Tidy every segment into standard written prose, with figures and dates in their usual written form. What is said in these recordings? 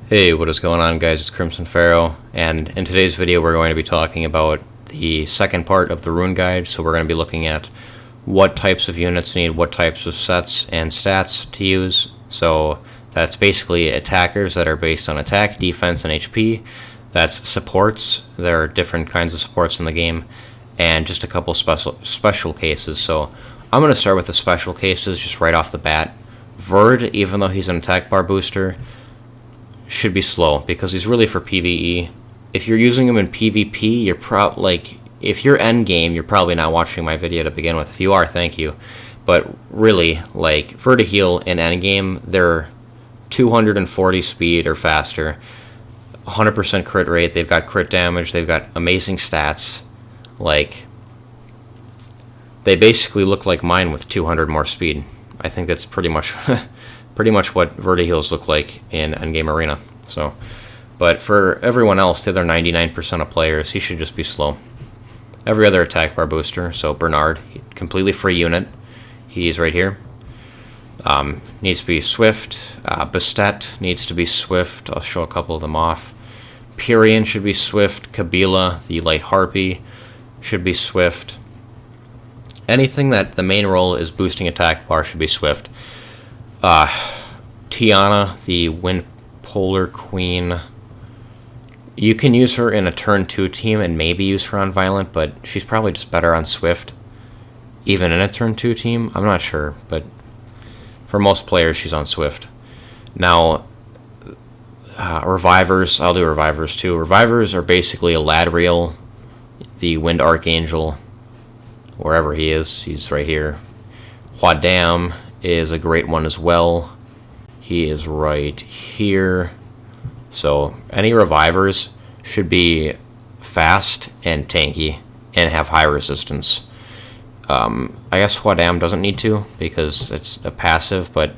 Hey, what is going on, guys? It's Crimson Pharaoh, and in today's video we're going to be talking about the second part of the Rune Guide. So we're going to be looking at what types of units need what types of sets and stats to use. So that's basically attackers that are based on attack, defense, and HP. That's supports. There are different kinds of supports in the game, and just a couple special cases. So I'm going to start with the special cases just right off the bat. Verd, even though he's an attack bar booster, should be slow because he's really for PvE. If you're using him in PvP, if you're end game, you're probably not watching my video to begin with. If you are, thank you. But really, like, Verd to heal in end game, they're 240 speed or faster, 100% crit rate. They've got crit damage. They've got amazing stats. Like, they basically look like mine with 200 more speed. I think that's pretty much what Verd heals look like in endgame arena. So, but for everyone else, the other 99% of players, he should just be slow. Every other attack bar booster. So Bernard, completely free unit. He's right here. Needs to be swift. Bastet needs to be swift. I'll show a couple of them off. Pyrian should be swift. Kabila, the light harpy, should be swift. Anything that the main role is boosting attack bar should be swift. Tiana, the Wind Polar Queen, you can use her in a turn 2 team and maybe use her on Violent, but she's probably just better on Swift. Even in a turn 2 team, I'm not sure, but for most players she's on Swift. Now, Revivers, I'll do Revivers too. Revivers are basically Ladriel, the Wind Archangel, wherever he is. He's right here. Huadam is a great one as well. He is right here. So any Revivers should be fast and tanky and have high resistance. I guess Huadam doesn't need to because it's a passive, but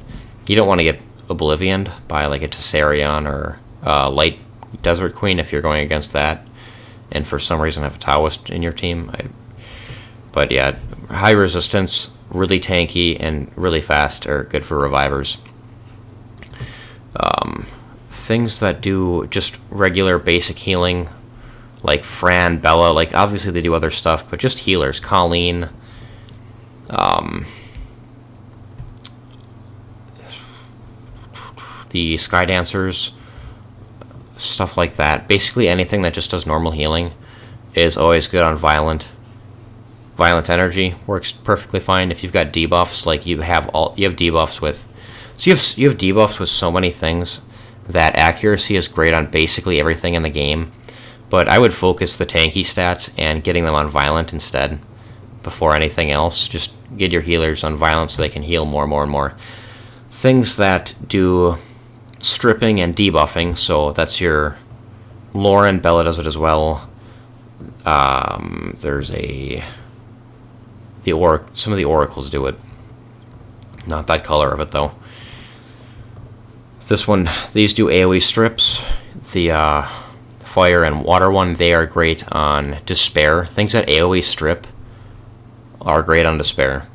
you don't want to get Oblivioned by like a Tessarion or Light Desert Queen if you're going against that, and for some reason have a Taoist in your team. But yeah, high resistance, really tanky, and really fast are good for Revivers. Things that do just regular basic healing, like Fran, Bella, like obviously they do other stuff, but just healers. Colleen, the Sky Dancers, stuff like that. Basically anything that just does normal healing is always good on Violent. Violent Energy works perfectly fine if you've got debuffs. Like you have debuffs with, so you have debuffs with so many things that accuracy is great on basically everything in the game. But I would focus the tanky stats and getting them on Violent instead before anything else. Just get your healers on Violent so they can heal more and more. Things that do stripping and debuffing, so that's your Lauren. Bella does it as well. There's some of the oracles do it. Not that color of it though. These do AoE strips. The fire and water one, they are great on despair. Things that AoE strip are great on despair.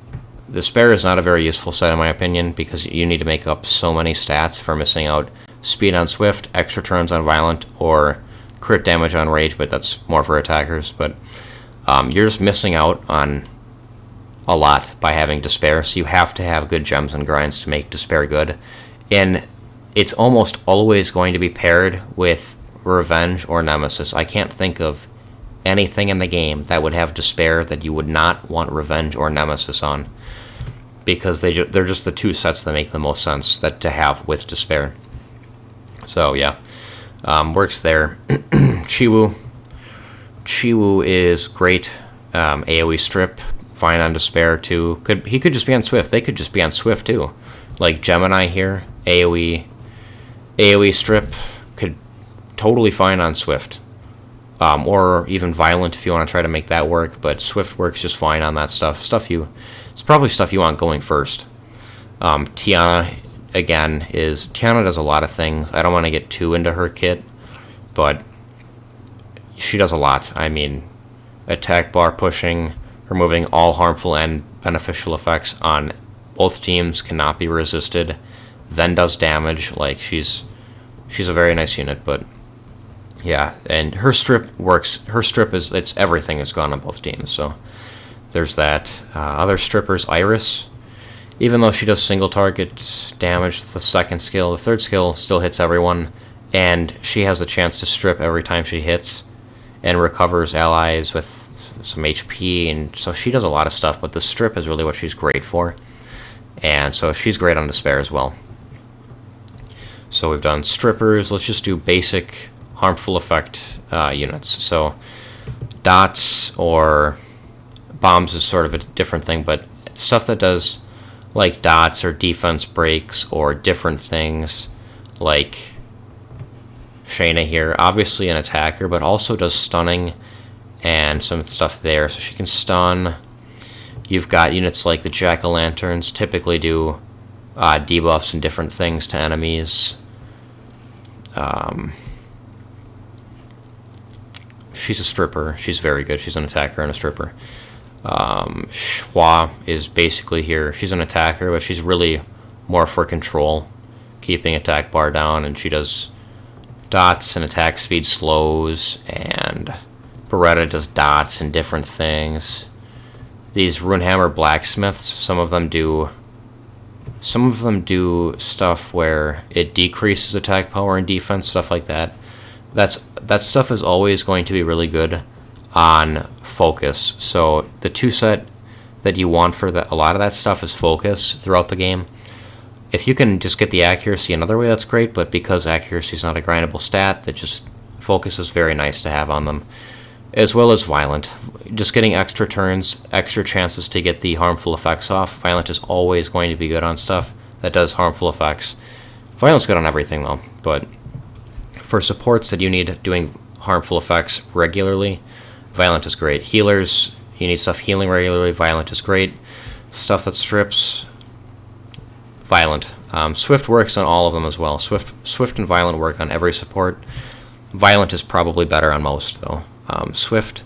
Despair is not a very useful set in my opinion because you need to make up so many stats for missing out speed on Swift, extra turns on Violent, or crit damage on Rage, but that's more for attackers. But you're just missing out on a lot by having despair, so you have to have good gems and grinds to make despair good. And it's almost always going to be paired with revenge or nemesis. I can't think of anything in the game that would have despair that you would not want revenge or nemesis on, because they're just the two sets that make the most sense to have with despair. So yeah, works there. Chiwu is great. AoE strip, fine on despair too. He could just be on Swift. They could just be on Swift too. Like Gemini here, AoE strip could totally fine on Swift. Or even Violent if you want to try to make that work, but Swift works just fine on that stuff. It's probably stuff you want going first. Tiana, again, Tiana does a lot of things. I don't want to get too into her kit, but she does a lot. I mean, attack bar pushing, removing all harmful and beneficial effects on both teams, cannot be resisted, then does damage. Like, she's she's a very nice unit, but yeah, and her strip works. Her strip it's everything is gone on both teams, so there's that. Other strippers, Iris. Even though she does single target damage with the second skill, the third skill still hits everyone, and she has a chance to strip every time she hits, and recovers allies with some HP, and so she does a lot of stuff, but the strip is really what she's great for, and so she's great on Despair as well. So we've done strippers. Let's just do basic harmful effect units. So dots or bombs is sort of a different thing, but stuff that does like dots or defense breaks or different things, like Shayna here, obviously an attacker, but also does stunning and some stuff there, so she can stun. You've got units like the Jack-o'-lanterns, typically do debuffs and different things to enemies. She's a stripper. She's very good. She's an attacker and a stripper. Hua is basically here. She's an attacker, but she's really more for control, keeping attack bar down, and she does dots and attack speed slows, and Beretta does dots and different things. These Runehammer blacksmiths, some of them do stuff where it decreases attack power and defense, stuff like that. That stuff is always going to be really good on focus. So the 2-set that you want for a lot of that stuff is focus throughout the game. If you can just get the accuracy another way, that's great, but because accuracy is not a grindable stat, that just focus is very nice to have on them. As well as Violent. Just getting extra turns, extra chances to get the harmful effects off. Violent is always going to be good on stuff that does harmful effects. Violent's good on everything though, but for supports that you need doing harmful effects regularly, Violent is great. Healers, you need stuff healing regularly, Violent is great. Stuff that strips, Violent. Swift works on all of them as well. Swift and Violent work on every support. Violent is probably better on most though. Swift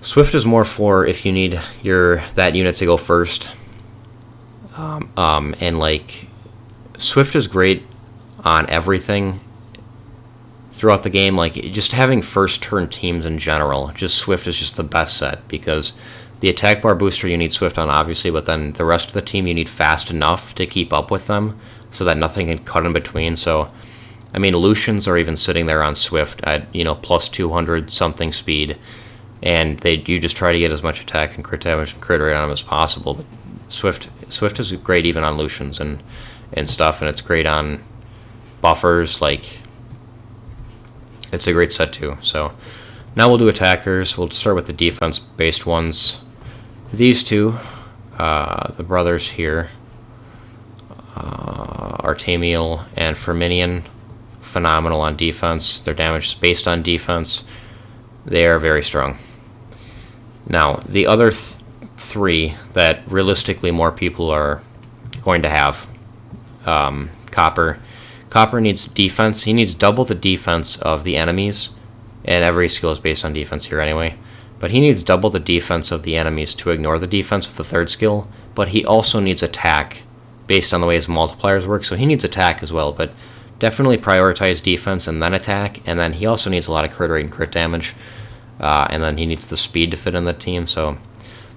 is more for if you need that unit to go first. And like Swift is great on everything throughout the game. Like just having first turn teams in general, just Swift is just the best set, because the attack bar booster you need Swift on obviously, but then the rest of the team you need fast enough to keep up with them so that nothing can cut in between. So I mean, Lucians are even sitting there on Swift at, plus 200 something speed, and you just try to get as much attack and crit damage and crit rate on them as possible. But Swift is great even on Lucians and stuff, and it's great on buffers. Like, it's a great set too. So now we'll do attackers. We'll start with the defense-based ones. These two, the brothers here, Artemiel and Firminian, phenomenal on defense. Their damage is based on defense. They are very strong. Now, the other three that realistically more people are going to have, Copper. Copper needs defense. He needs double the defense of the enemies, and every skill is based on defense here anyway. But he needs double the defense of the enemies to ignore the defense with the third skill, but he also needs attack based on the way his multipliers work, so he needs attack as well, but definitely prioritize defense and then attack, and then he also needs a lot of crit rate and crit damage, and then he needs the speed to fit in the team. So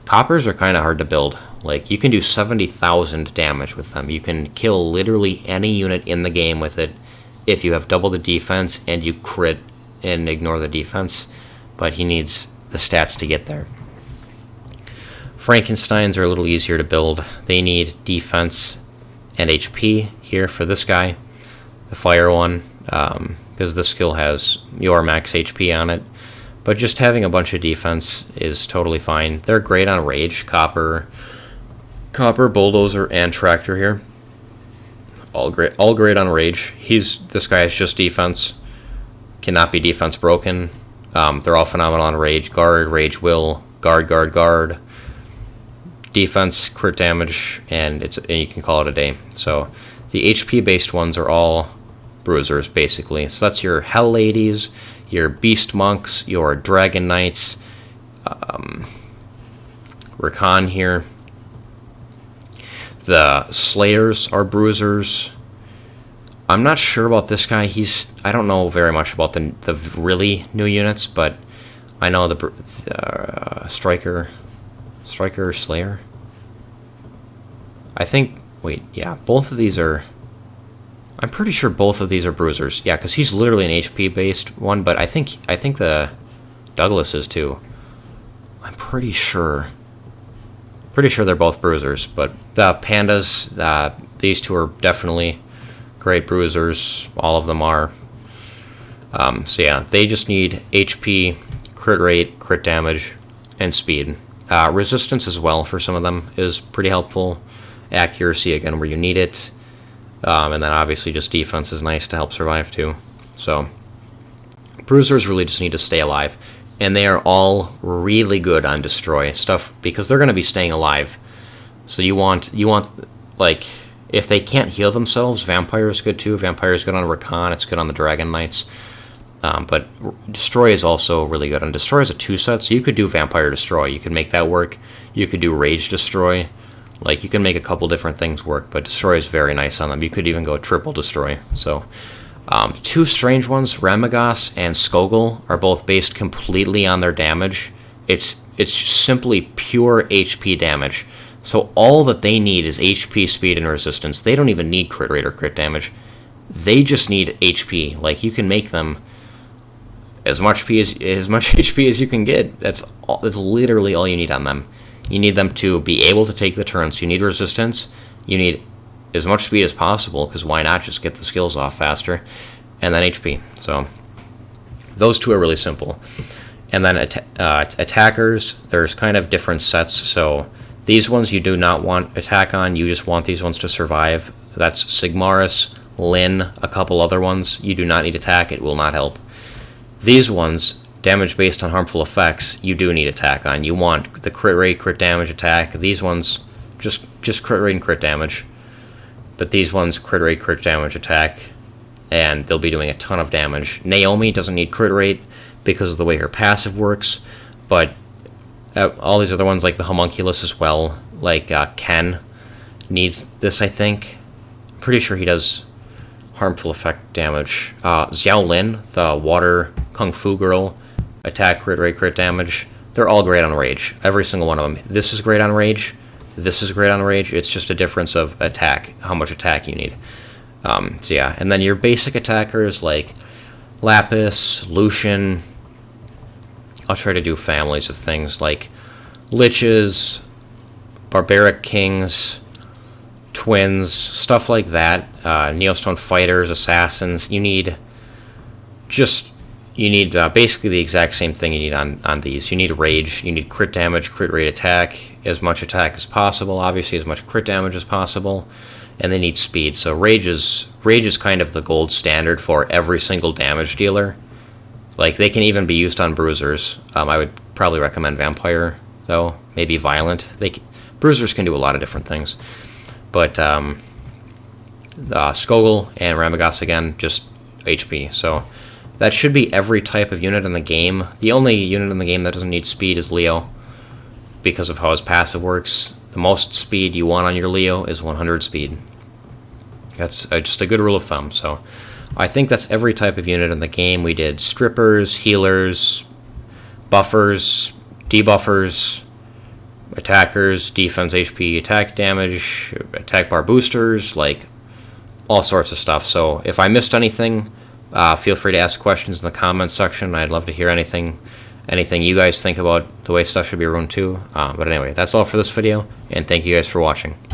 Coppers are kind of hard to build. Like, you can do 70,000 damage with them. You can kill literally any unit in the game with it if you have double the defense and you crit and ignore the defense, but he needs the stats to get there. Frankensteins are a little easier to build. They need defense and HP here for this guy, the fire one, because this skill has your max HP on it. But just having a bunch of defense is totally fine. They're great on rage. Copper, Bulldozer, and Tractor here. All great on rage. This guy is just defense. Cannot be defense broken. They're all phenomenal on rage. Guard, rage will, guard. Defense, crit damage, and you can call it a day. So the HP based ones are all bruisers basically. So that's your Hell Ladies, your Beast Monks, your Dragon Knights, Rakan here. The Slayers are bruisers. I'm not sure about this guy. I don't know very much about the really new units, but I know the Striker Slayer. I think, wait, yeah, both of these are, I'm pretty sure both of these are Bruisers. Yeah, because he's literally an HP based one, but I think the Douglas is too. I'm pretty sure they're both Bruisers, but the Pandas, these two are definitely great Bruisers. All of them are. So yeah, they just need HP, crit rate, crit damage, and speed. Resistance as well for some of them is pretty helpful. Accuracy, again, where you need it. And then obviously just defense is nice to help survive too. So Bruisers really just need to stay alive. And they are all really good on destroy stuff because they're going to be staying alive. So you want like, if they can't heal themselves, Vampire is good too. Vampire is good on Recon. It's good on the Dragon Knights. But Destroy is also really good. And Destroy is a 2-set, so you could do Vampire Destroy. You could make that work. You could do Rage Destroy. Like, you can make a couple different things work, but Destroy is very nice on them. You could even go triple Destroy. So, two strange ones, Ramagos and Skogul, are both based completely on their damage. It's simply pure HP damage. So all that they need is HP, speed, and resistance. They don't even need crit rate or crit damage. They just need HP. Like, you can make them as much HP as you can get. That's literally all you need on them. You need them to be able to take the turns. You need resistance. You need as much speed as possible, because why not just get the skills off faster? And then HP. So those two are really simple. And then attackers, there's kind of different sets. So these ones you do not want attack on. You just want these ones to survive. That's Sigmaris, Lyn, a couple other ones. You do not need attack. It will not help. These ones, damage based on harmful effects, you do need attack on. You want the crit rate, crit damage, attack. These ones, just crit rate and crit damage. But these ones, crit rate, crit damage, attack. And they'll be doing a ton of damage. Naomi doesn't need crit rate because of the way her passive works. But all these other ones, like the Homunculus as well, like Ken, needs this, I think. I'm pretty sure he does harmful effect damage. Xiao Lin, the water kung fu girl, attack, crit rate, crit damage. They're all great on rage. Every single one of them. This is great on rage. This is great on rage. It's just a difference of attack, how much attack you need. So yeah, and then your basic attackers like Lapis, Lucian. I'll try to do families of things like Liches, Barbaric Kings, Twins, stuff like that. Neostone Fighters, Assassins. You need basically the exact same thing you need on these. You need rage, you need crit damage, crit rate, attack, as much attack as possible, obviously as much crit damage as possible, and they need speed. So rage is kind of the gold standard for every single damage dealer. Like, they can even be used on Bruisers. I would probably recommend Vampire, though. Maybe Violent. Bruisers can do a lot of different things. But Skogul and Ramagos, again, just HP. So that should be every type of unit in the game. The only unit in the game that doesn't need speed is Leo, because of how his passive works. The most speed you want on your Leo is 100 speed. That's just a good rule of thumb. So I think that's every type of unit in the game. We did strippers, healers, buffers, debuffers, attackers, defense, HP, attack damage, attack bar boosters, like all sorts of stuff. So if I missed anything, feel free to ask questions in the comments section. I'd love to hear anything you guys think about the way stuff should be run too. But anyway, that's all for this video, and thank you guys for watching.